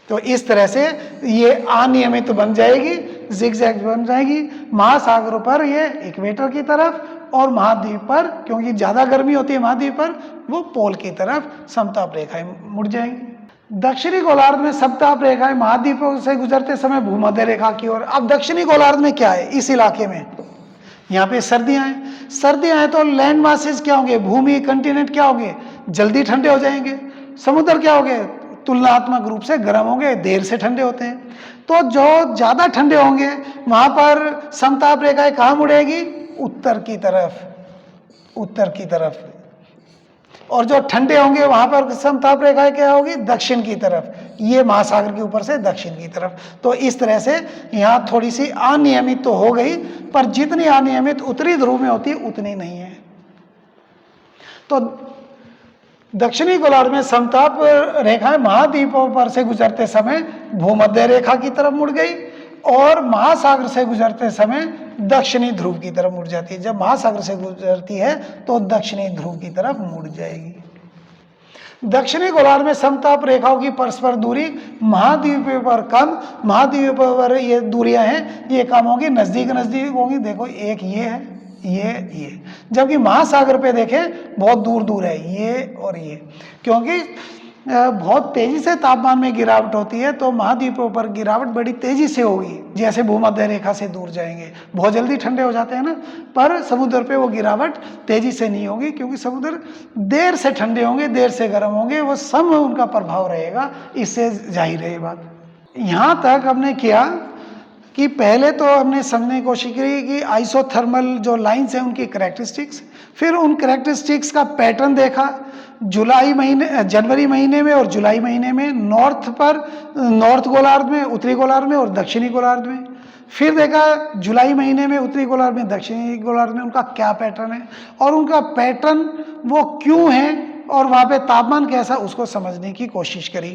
तो इस तरह से ये अनियमित बन जाएगी, जिगजैग बन जाएगी। महासागरों पर ये इक्वेटर की तरफ, और महाद्वीप पर, क्योंकि ज्यादा गर्मी होती है महाद्वीप पर, वो पोल की तरफ समताप रेखाएं मुड़ जाएंगी। दक्षिणी गोलार्ध में समताप रेखाएं महाद्वीपों से गुजरते समय भूमध्य रेखा की ओर। अब दक्षिणी गोलार्ध में क्या है? इस इलाके में यहाँ पे सर्दियां हैं। सर्दियां हैं तो लैंड मासेस क्या होंगे, भूमि कंटिनेंट क्या होंगे, जल्दी ठंडे हो जाएंगे। समुद्र क्या होंगे, तुलनात्मक रूप से गर्म होंगे, देर से ठंडे होते हैं। तो जो ज्यादा ठंडे होंगे वहां पर समताप रेखाएं कहाँ मुड़ेगी? उत्तर की तरफ, उत्तर की तरफ। और जो ठंडे होंगे वहां पर समताप रेखाएं क्या होगी? दक्षिण की तरफ, ये महासागर के ऊपर से दक्षिण की तरफ। तो इस तरह से यहाँ थोड़ी सी अनियमित तो हो गई, पर जितनी अनियमित उत्तरी ध्रुव में होती है उतनी नहीं है। तो दक्षिणी गोलार्ध में समताप रेखाएं महाद्वीपों पर से गुजरते समय भूमध्य रेखा की तरफ मुड़ गई, और महासागर से गुजरते समय दक्षिणी ध्रुव की तरफ मुड़ जाती है। जब महासागर से गुजरती है तो दक्षिणी ध्रुव की तरफ मुड़ जाएगी। दक्षिणी गोलार्ध में समताप रेखाओं की परस्पर दूरी महाद्वीपों पर कम, महाद्वीपों पर ये दूरियां हैं ये कम होंगी, नजदीक नजदीक होंगी। देखो एक ये है, ये, जबकि महासागर पे देखें बहुत दूर दूर है ये और ये, क्योंकि बहुत तेजी से तापमान में गिरावट होती है, तो महाद्वीपों पर गिरावट बड़ी तेजी से होगी। जैसे भूमध्य रेखा से दूर जाएंगे बहुत जल्दी ठंडे हो जाते हैं ना, पर समुद्र पे वो गिरावट तेजी से नहीं होगी, क्योंकि समुद्र देर से ठंडे होंगे, देर से गर्म होंगे, वो सम उनका प्रभाव रहेगा। इससे जाहिर है ये बात। यहाँ तक हमने किया कि पहले तो हमने समझने की कोशिश की कि आइसोथर्मल जो लाइंस हैं उनकी करैक्टरिस्टिक्स, फिर उन करैक्टरिस्टिक्स का पैटर्न देखा। जनवरी महीने में और जुलाई महीने में नॉर्थ गोलार्ध में, उत्तरी गोलार्ध में और दक्षिणी गोलार्ध में। फिर देखा जुलाई महीने में उत्तरी गोलार्ध में, दक्षिणी गोलार्ध में उनका क्या पैटर्न है, और उनका पैटर्न वो क्यों है और वहाँ पे तापमान कैसा उसको समझने की कोशिश करी।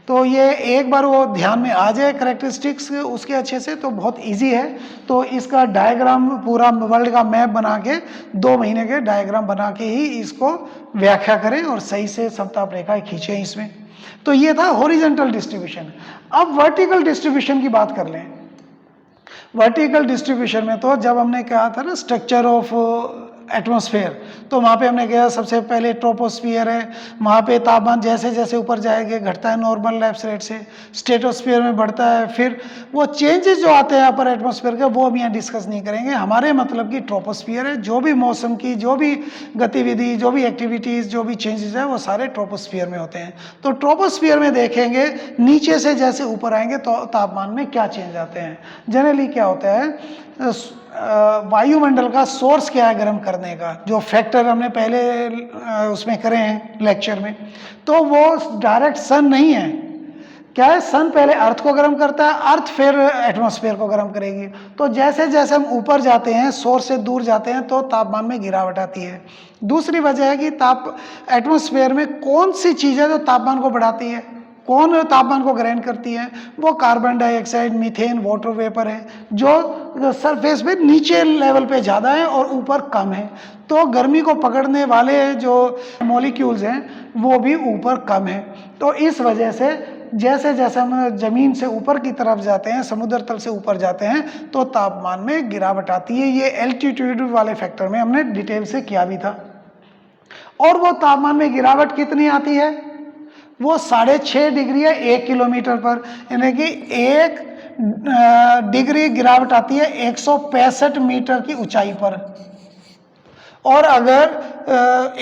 तो ये एक बार वो ध्यान में आ जाए करेक्टरिस्टिक्स उसके अच्छे से तो बहुत इजी है। तो इसका डायग्राम पूरा वर्ल्ड का मैप बना के 2 महीने के डायग्राम बना के ही इसको व्याख्या करें और सही से समताप रेखाएं खींचें इसमें। तो ये था हॉरिजॉन्टल डिस्ट्रीब्यूशन। अब वर्टिकल डिस्ट्रीब्यूशन की बात कर लें। वर्टिकल डिस्ट्रीब्यूशन में तो जब हमने कहा था ना स्ट्रक्चर ऑफ एटमॉस्फेयर, तो वहाँ पे हमने कहा सबसे पहले ट्रोपोस्फियर है, वहाँ पे तापमान जैसे जैसे ऊपर जाएंगे घटता है नॉर्मल लैप्स रेट से, स्ट्रेटोस्फियर में बढ़ता है, फिर वो चेंजेस जो आते हैं अपर एटमॉस्फेयर के वो हम यहाँ डिस्कस नहीं करेंगे। हमारे मतलब की ट्रोपोस्फियर है, जो भी मौसम की जो भी गतिविधि जो भी एक्टिविटीज़ जो भी चेंजेस है वो सारे ट्रोपोस्फियर में होते हैं। तो ट्रोपोस्फियर में देखेंगे नीचे से जैसे ऊपर आएंगे तो तापमान में क्या चेंज आते हैं। जनरली क्या होता है, वायुमंडल का सोर्स क्या है गर्म करने का, जो फैक्टर हमने पहले उसमें करे हैं लेक्चर में, तो वो डायरेक्ट सन नहीं है। क्या है, सन पहले अर्थ को गर्म करता है, अर्थ फिर एटमॉस्फेयर को गर्म करेगी। तो जैसे जैसे हम ऊपर जाते हैं सोर्स से दूर जाते हैं तो तापमान में गिरावट आती है। दूसरी वजह है कि एटमॉस्फेयर में कौन सी चीज़ है जो तापमान को बढ़ाती है, कौन तापमान को ग्रहण करती है, वो carbon dioxide, methane, water vapour है जो सरफेस पे नीचे लेवल पे ज़्यादा है और ऊपर कम है। तो गर्मी को पकड़ने वाले जो मॉलिक्यूल्स हैं वो भी ऊपर कम है। तो इस वजह से जैसे जैसे हम जमीन से ऊपर की तरफ जाते हैं, समुद्र तल से ऊपर जाते हैं तो तापमान में गिरावट आती है। ये एल्टीट्यूड वाले फैक्टर में हमने डिटेल से किया भी था। और वो तापमान में गिरावट कितनी आती है, वो 6.5 डिग्री है 1 किलोमीटर पर, यानी कि 1 डिग्री गिरावट आती है 165 मीटर की ऊंचाई पर। और अगर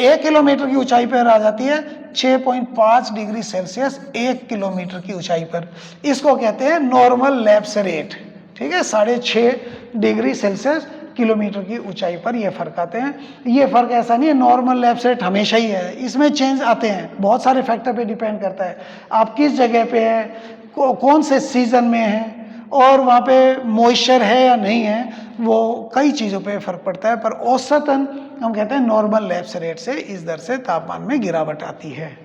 1 किलोमीटर की ऊंचाई पर आ जाती है 6.5 डिग्री सेल्सियस 1 किलोमीटर की ऊंचाई पर। इसको कहते हैं नॉर्मल लैप्स रेट। ठीक है, 6.5 डिग्री सेल्सियस किलोमीटर की ऊंचाई पर ये फर्क आते हैं। ये फर्क ऐसा नहीं है नॉर्मल लैप्स रेट हमेशा ही है, इसमें चेंज आते हैं, बहुत सारे फैक्टर पे डिपेंड करता है। आप किस जगह पे है, कौन से सीजन में है, और वहाँ पे मॉइस्चर है या नहीं है, वो कई चीज़ों पे फर्क पड़ता है। पर औसतन हम कहते हैं नॉर्मल लैप्स रेट से इस दर से तापमान में गिरावट आती है।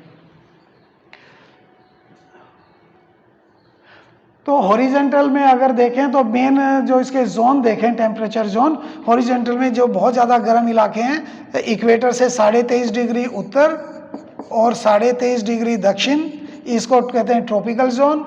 तो हॉरिजॉन्टल में अगर देखें तो मेन जो इसके जोन देखें, टेम्परेचर जोन, हॉरिजॉन्टल में जो बहुत ज़्यादा गर्म इलाके हैं इक्वेटर से 23.5 डिग्री उत्तर और 23.5 डिग्री दक्षिण, इसको कहते हैं ट्रॉपिकल जोन।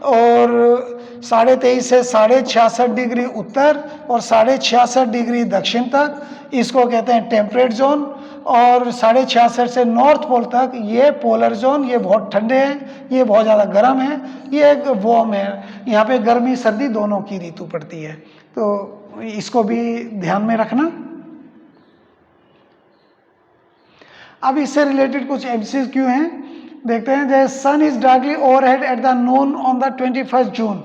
और 23.5 से 66.5 डिग्री उत्तर और 66.5 डिग्री दक्षिण तक, इसको कहते हैं टेम्परेट जोन। और 66.5 से नॉर्थ पोल तक ये पोलर जोन, ये बहुत ठंडे हैं, ये बहुत ज़्यादा गर्म है, ये एक वार्म है। यहाँ पे गर्मी सर्दी दोनों की ऋतु पड़ती है, तो इसको भी ध्यान में रखना। अब इससे रिलेटेड कुछ MCQ हैं, देखते हैं। जैसे sun is darkly overhead at the noon on the 21 June.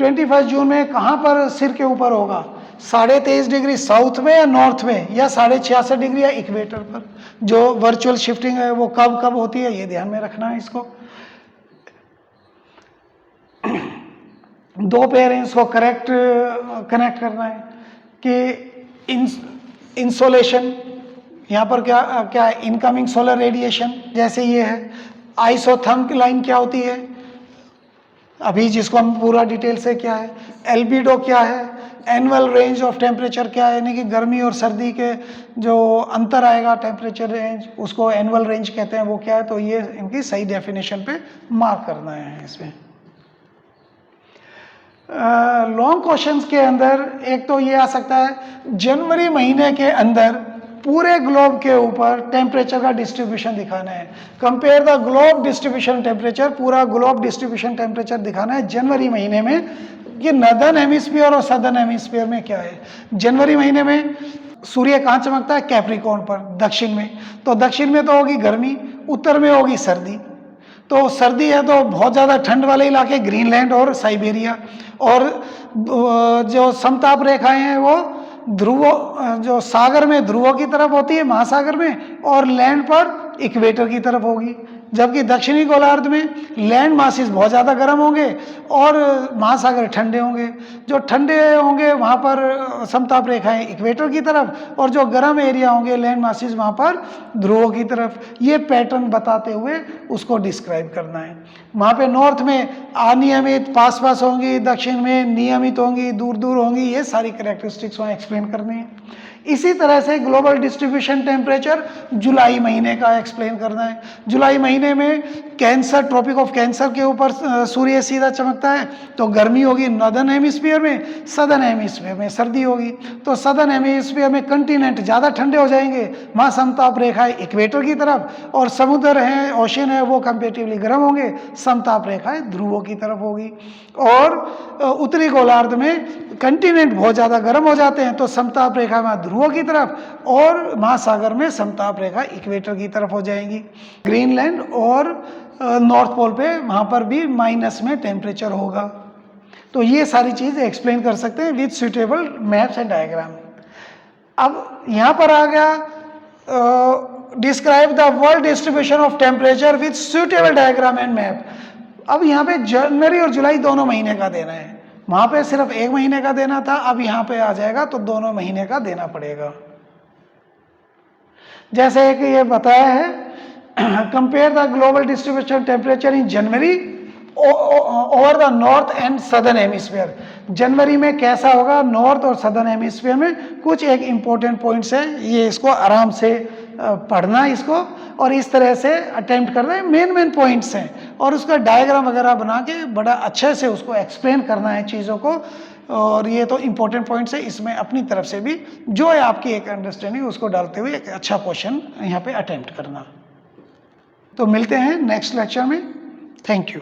21 जून में कहाँ पर सिर के ऊपर होगा, 23.5 डिग्री साउथ में या नॉर्थ में, या 66.5 डिग्री या इक्वेटर पर। जो वर्चुअल शिफ्टिंग है वो कब कब होती है ये ध्यान में रखना है। इसको 2 पेरेंट्स को कनेक्ट करना है कि इंसोलेशन, यहाँ पर क्या है, इनकमिंग सोलर रेडिएशन, जैसे ये है। आइसोथर्म लाइन क्या होती है, अभी जिसको हम पूरा डिटेल से क्या है। एल्बिडो क्या है, एनुअल रेंज ऑफ टेम्परेचर क्या है, यानी कि गर्मी और सर्दी के जो अंतर आएगा टेम्परेचर रेंज, उसको एनुअल रेंज कहते हैं, वो क्या है। तो ये इनकी सही डेफिनेशन पे मार्क करना है इसमें। लॉन्ग क्वेश्चंस के अंदर एक तो ये आ सकता है, जनवरी महीने के अंदर पूरे ग्लोब के ऊपर टेम्परेचर का डिस्ट्रीब्यूशन दिखाना है। Compare the globe distribution temperature, पूरा ग्लोब डिस्ट्रीब्यूशन टेम्परेचर दिखाना है जनवरी महीने में, कि नॉर्दर्न हेमिस्फीयर और सदर्न हेमिस्फीयर में क्या है। जनवरी महीने में सूर्य कहाँ चमकता है, कैप्रिकॉर्न पर, दक्षिण में। तो दक्षिण में तो होगी गर्मी, उत्तर में होगी सर्दी। तो सर्दी है तो बहुत ज़्यादा ठंड वाले इलाके ग्रीनलैंड और साइबेरिया, और जो समताप रेखाएं हैं वो ध्रुवों, जो सागर में ध्रुवों की तरफ होती है महासागर में, और लैंड पर इक्वेटर की तरफ होगी। जबकि दक्षिणी गोलार्ध में लैंड मासेस बहुत ज़्यादा गर्म होंगे और महासागर ठंडे होंगे। जो ठंडे होंगे वहाँ पर समताप रेखाएं इक्वेटर की तरफ, और जो गर्म एरिया होंगे लैंड मासेस वहाँ पर ध्रुवों की तरफ। ये पैटर्न बताते हुए उसको डिस्क्राइब करना है। वहाँ पे नॉर्थ में अनियमित पास पास होंगी, दक्षिण में नियमित होंगी, दूर दूर होंगी, ये सारी कैरेक्टरिस्टिक्स वहाँ एक्सप्लेन करनी है। इसी तरह से ग्लोबल डिस्ट्रीब्यूशन टेम्परेचर जुलाई महीने का एक्सप्लेन करना है। जुलाई महीने में कैंसर, ट्रॉपिक ऑफ कैंसर के ऊपर सूर्य सीधा चमकता है, तो गर्मी होगी नॉर्दर्न हेमिस्फीयर में, सदर्न हेमिस्फीयर में सर्दी होगी। तो सदर्न हेमिस्फीयर में कंटिनेंट ज़्यादा ठंडे हो जाएंगे, वहाँ समताप रेखा है इक्वेटर की तरफ, और समुद्र है, ओशन है, वो कंपेरेटिवली गर्म होंगे, समताप रेखाएं ध्रुवों की तरफ होगी। और उत्तरी गोलार्ध में कंटिनेंट बहुत ज़्यादा गर्म हो जाते हैं, तो समताप रेखा वहाँ ध्रुवों की तरफ, और महासागर में समताप रेखा इक्वेटर की तरफ हो जाएंगी। ग्रीनलैंड और नॉर्थ पोल पे वहाँ पर भी माइनस में टेम्परेचर होगा। तो ये सारी चीज़ एक्सप्लेन कर सकते हैं with suitable maps and diagram. अब यहाँ पर आ गया describe the world distribution of temperature with suitable diagram and map. अब यहाँ पे जनवरी और जुलाई दोनों महीने का देना है, वहाँ पे सिर्फ एक महीने का देना था, अब यहाँ पे आ जाएगा तो दोनों महीने का देना पड़ेगा। जैसे कि ये बताया है, compare the global distribution temperature in January over the north and southern hemisphere. जनवरी में कैसा होगा नॉर्थ और सदर्न हेमिस्फीयर में, कुछ एक इंपॉर्टेंट पॉइंट्स है, ये इसको आराम से पढ़ना इसको, और इस तरह से अटेम्प्ट करना है। मेन पॉइंट्स हैं, और उसका डायग्राम वगैरह बना के बड़ा अच्छे से उसको एक्सप्लेन करना है चीज़ों को। और ये तो इंपॉर्टेंट पॉइंट्स है, इसमें अपनी तरफ से भी जो है आपकी एक अंडरस्टैंडिंग उसको डालते हुए एक अच्छा क्वेश्चन यहाँ पे अटेम्प्ट करना। तो मिलते हैं नेक्स्ट लेक्चर में। Thank you.